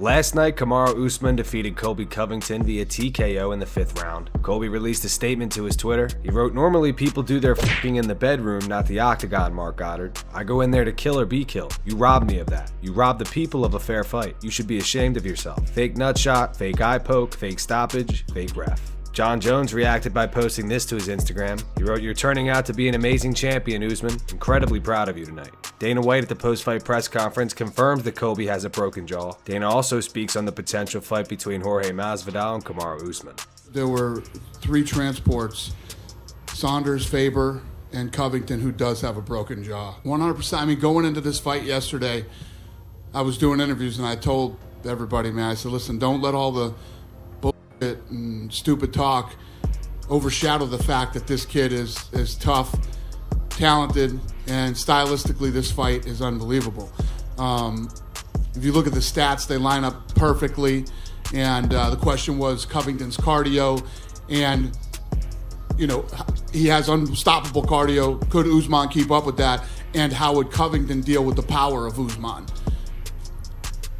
Last night, Kamaru Usman defeated Colby Covington via TKO in the 5th round. Colby released a statement to his Twitter. He wrote, "Normally people do their f***ing in the bedroom, not the octagon, Mark Goddard. I go in there to kill or be killed. You robbed me of that. You robbed the people of a fair fight. You should be ashamed of yourself. Fake nut shot, fake eye poke, fake stoppage, fake ref." John Jones reacted by posting this to his Instagram. He wrote, "You're turning out to be an amazing champion, Usman. Incredibly proud of you tonight." Dana White at the post-fight press conference confirms that Colby has a broken jaw. Dana also speaks on the potential fight between Jorge Masvidal and Kamaru Usman. There were 3 transports, Saunders, Faber, and Covington, who does have a broken jaw. 100%. I mean, going into this fight yesterday, I was doing interviews and I told everybody, man, I said, listen, don't let all the and stupid talk overshadow the fact that this kid is tough, talented, and stylistically this fight is unbelievable. If you look at the stats, they line up perfectly, and the question was Covington's cardio, and you know, he has unstoppable cardio. Could Usman keep up with that, and how would Covington deal with the power of Usman?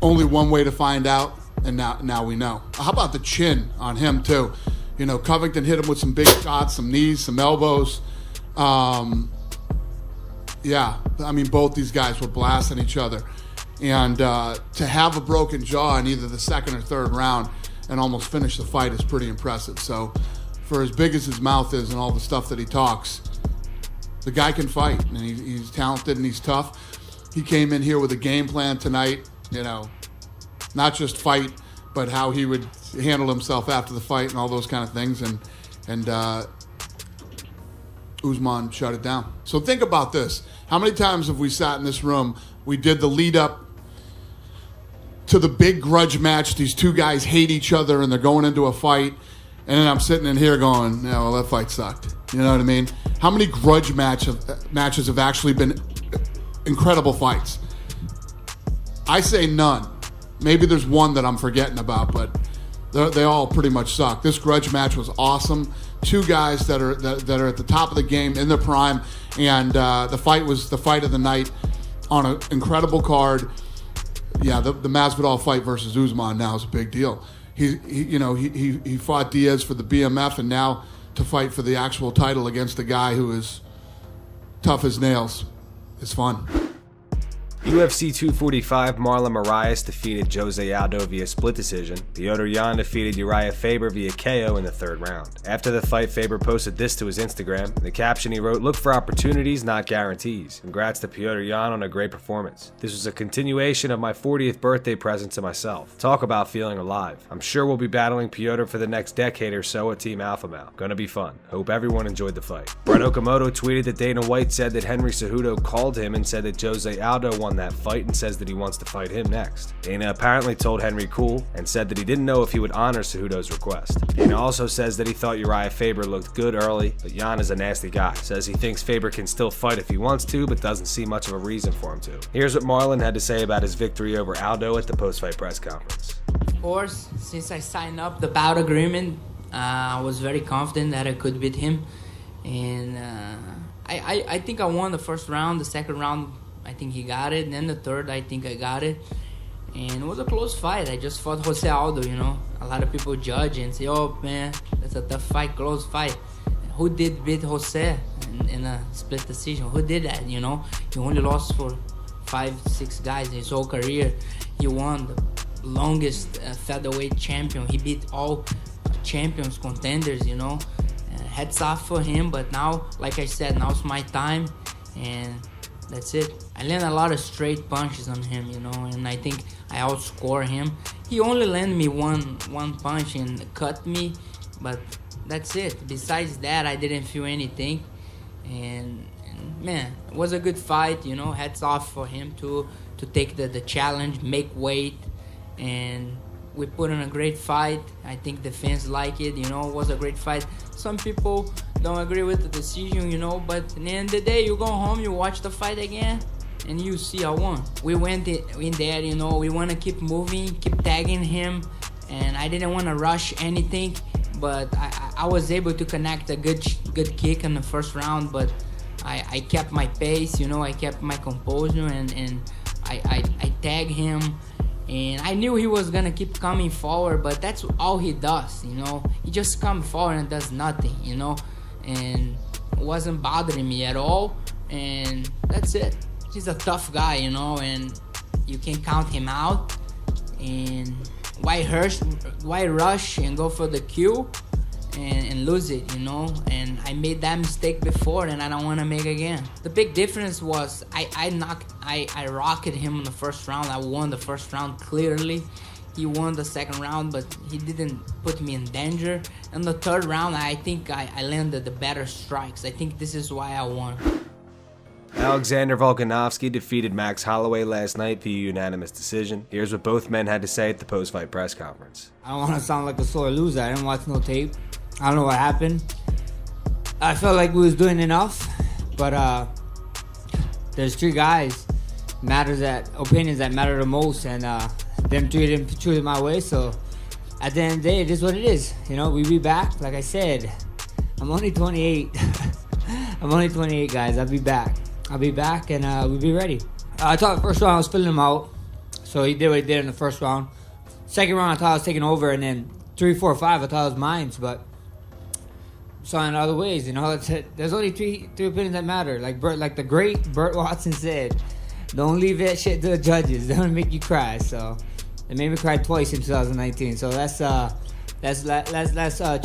Only one way to find out. And now we know. How about the chin on him, too? You know, Covington hit him with some big shots, some knees, some elbows. Yeah, I mean, both these guys were blasting each other. And to have a broken jaw in either the 2nd or 3rd round and almost finish the fight is pretty impressive. So for as big as his mouth is and all the stuff that he talks, the guy can fight. And he's talented and he's tough. He came in here with a game plan tonight, you know, not just fight, but how he would handle himself after the fight and all those kind of things. And Usman shut it down. So think about this. How many times have we sat in this room, we did the lead up to the big grudge match, these 2 guys hate each other and they're going into a fight, and then I'm sitting in here going, yeah, well, that fight sucked. You know what I mean? How many grudge matches have actually been incredible fights? I say none. Maybe there's one that I'm forgetting about, but they all pretty much suck. This grudge match was awesome. 2 guys that are at the top of the game in their prime, and the fight was the fight of the night on an incredible card. Yeah, the Masvidal fight versus Usman now is a big deal. He fought Diaz for the BMF, and now to fight for the actual title against a guy who is tough as nails is fun. UFC 245, Marlon Moraes defeated Jose Aldo via split decision. Petr Yan defeated Urijah Faber via KO in the 3rd round. After the fight, Faber posted this to his Instagram. In the caption, he wrote, "Look for opportunities, not guarantees. Congrats to Petr Yan on a great performance. This was a continuation of my 40th birthday present to myself. Talk about feeling alive. I'm sure we'll be battling Petr for the next decade or so at Team Alpha Male. Gonna be fun. Hope everyone enjoyed the fight." Brett Okamoto tweeted that Dana White said that Henry Cejudo called him and said that Jose Aldo won that fight and says that he wants to fight him next. Dana apparently told Henry cool and said that he didn't know if he would honor Cejudo's request. Dana also says that he thought Urijah Faber looked good early, but Yan is a nasty guy. Says he thinks Faber can still fight if he wants to, but doesn't see much of a reason for him to. Here's what Marlon had to say about his victory over Aldo at the post-fight press conference. Of course, since I signed up the bout agreement, I was very confident that I could beat him. And I think I won the 1st round. The 2nd round, I think he got it. And then the 3rd, I think I got it. And it was a close fight. I just fought Jose Aldo, you know. A lot of people judge and say, oh, man, that's a tough fight, close fight. Who did beat Jose in a split decision? Who did that, you know? He only lost for 5-6 guys in his whole career. He won the longest featherweight champion. He beat all champions, contenders, you know. Hats off for him. But now, like I said, now it's my time. And that's it. I land a lot of straight punches on him, you know, and I think I outscore him. He only landed me one punch and cut me, but that's it. Besides that, I didn't feel anything. And man, it was a good fight, you know. Hats off for him to take the challenge, make weight, and we put on a great fight. I think the fans like it, you know. It was a great fight. Some people don't agree with the decision, you know, but at the end of the day, you go home, you watch the fight again, and you see I won. We went in there, you know, we want to keep moving, keep tagging him, and I didn't want to rush anything, but I was able to connect a good kick in the 1st round, but I kept my pace, you know, I kept my composure, and I tagged him, And I knew he was gonna keep coming forward, but that's all he does, you know. He just comes forward and does nothing, you know. And it wasn't bothering me at all. And that's it. He's a tough guy, you know, and you can count him out. And why rush and go for the kill and lose it, you know? And I made that mistake before, and I don't want to make again. The big difference was I rocketed him in the first round. I won the first round clearly. He won the second round, but he didn't put me in danger. In the third round, I think I landed the better strikes. I think this is why I won. Alexander Volkanovski defeated Max Holloway last night via unanimous decision. Here's what both men had to say at the post-fight press conference. I don't want to sound like a sore loser. I didn't watch no tape. I don't know what happened. I felt like we was doing enough, but there's three guys, opinions that matter the most, and them treated my way. So at the end of the day, it is what it is. You know, we be back. Like I said, I'm only 28. I'm only 28, guys. I'll be back, and we'll be ready. I thought the first round I was filling him out, so he did what he did in the first round. Second round I thought I was taking over, and then 3, 4, 5 I thought it was mine, but saw in other ways, you know. There's only three opinions that matter. Like the great Burt Watson said, don't leave that shit to the judges. They're gonna make you cry. So they made me cry twice in 2019. So that's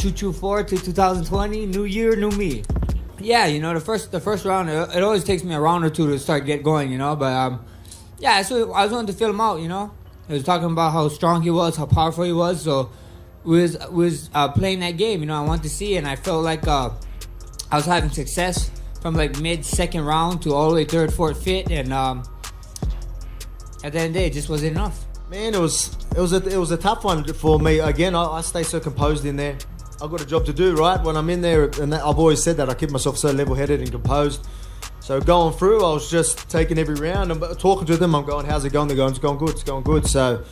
choo-choo forward to 2020. New year, new me. Yeah, you know, the first round, it always takes me a round or two to get going, you know. But yeah, so I was wanting to fill him out, you know. He was talking about how strong he was, how powerful he was. So we was playing that game, you know. I wanted to see, and I felt like I was having success from like mid-second round to all the way third, fourth, fifth, and at the end of the day, it just wasn't enough. Man, it was a tough one for me. Again, I stay so composed in there. I've got a job to do, right? When I'm in there, and I've always said that I keep myself so level-headed and composed. So going through, I was just taking every round and talking to them. I'm going, how's it going? They're going, it's going good, it's going good. So,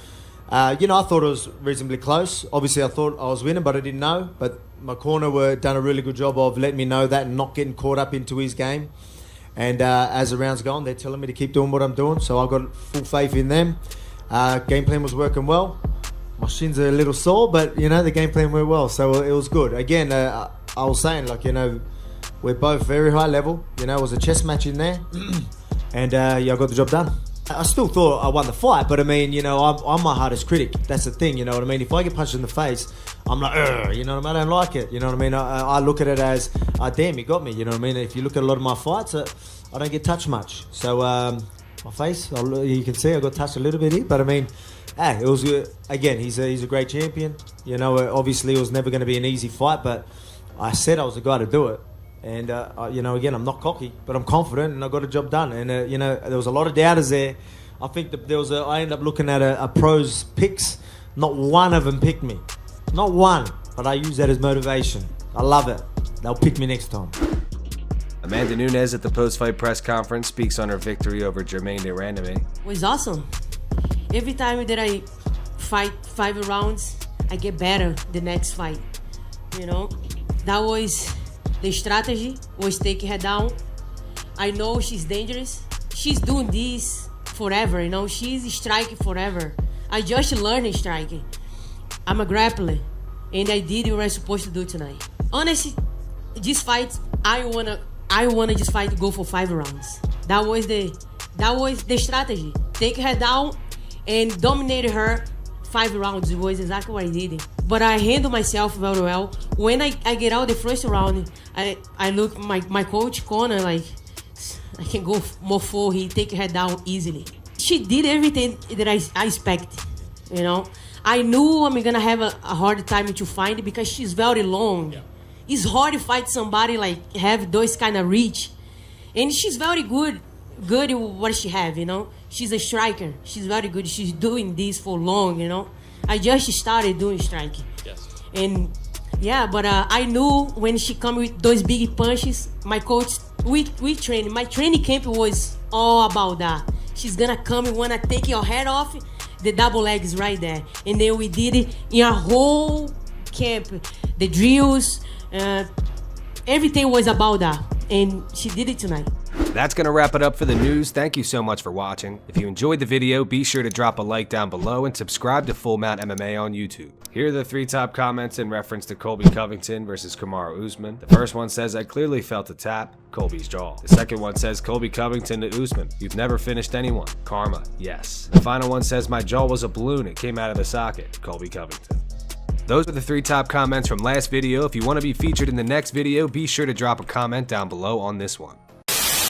you know, I thought it was reasonably close. Obviously, I thought I was winning, but I didn't know. But my corner were done a really good job of letting me know that and not getting caught up into his game. And as the rounds go on, they're telling me to keep doing what I'm doing. So I've got full faith in them. Game plan was working well. My shins are a little sore, but, you know, the game plan went well. So it was good. Again, I was saying, like, you know, we're both very high level. You know, it was a chess match in there. And, yeah, I got the job done. I still thought I won the fight, but, I mean, you know, I'm my hardest critic. That's the thing, you know what I mean? If I get punched in the face, I'm like, you know what I mean? I don't like it. You know what I mean? I look at it as, damn, you got me. You know what I mean? If you look at a lot of my fights, I don't get touched much. So, my face, you can see I got touched a little bit here, but, I mean, it was again. He's a great champion. You know, obviously it was never going to be an easy fight, but I said I was the guy to do it. And you know, again, I'm not cocky, but I'm confident, and I got a job done. And you know, there was a lot of doubters there. I think I ended up looking at a pros picks. Not one of them picked me, not one. But I use that as motivation. I love it. They'll pick me next time. Amanda Nunes at the post-fight press conference speaks on her victory over Germaine de Randaime. It was awesome. Every time that I fight 5 rounds, I get better the next fight. You know, that was the strategy, was taking her down. I know she's dangerous. She's doing this forever, you know. She's striking forever. I just learned striking. I'm a grappler, and I did what I was supposed to do tonight. Honestly, this fight, I wanna just fight to go for 5 rounds. That was the strategy. Take her down and dominated her 5 rounds. It was exactly what I did. But I handle myself very well. When I get out the first round, I look my coach corner like I can go more full. He take her down easily. She did everything that I expect. You know, I knew I'm gonna have a hard time to find it because she's very long. Yeah. It's hard to fight somebody like have those kind of reach, and she's very good at what she have. You know. She's a striker. She's very good. She's doing this for long, you know. I just started doing striking. Yes. And, yeah, but I knew when she come with those big punches, my coach, we trained. My training camp was all about that. She's going to come and want to take your head off. The double legs right there. And then we did it in our whole camp. The drills, everything was about that. And she did it tonight. That's going to wrap it up for the news. Thank you so much for watching. If you enjoyed the video, be sure to drop a like down below and subscribe to Full Mount MMA on YouTube. Here are the 3 top comments in reference to Colby Covington versus Kamaru Usman. The first one says, I clearly felt a tap, Colby's jaw. The second one says, Colby Covington to Usman, you've never finished anyone. Karma, yes. The final one says, my jaw was a balloon, it came out of the socket, Colby Covington. Those are the 3 top comments from last video. If you want to be featured in the next video, be sure to drop a comment down below on this one.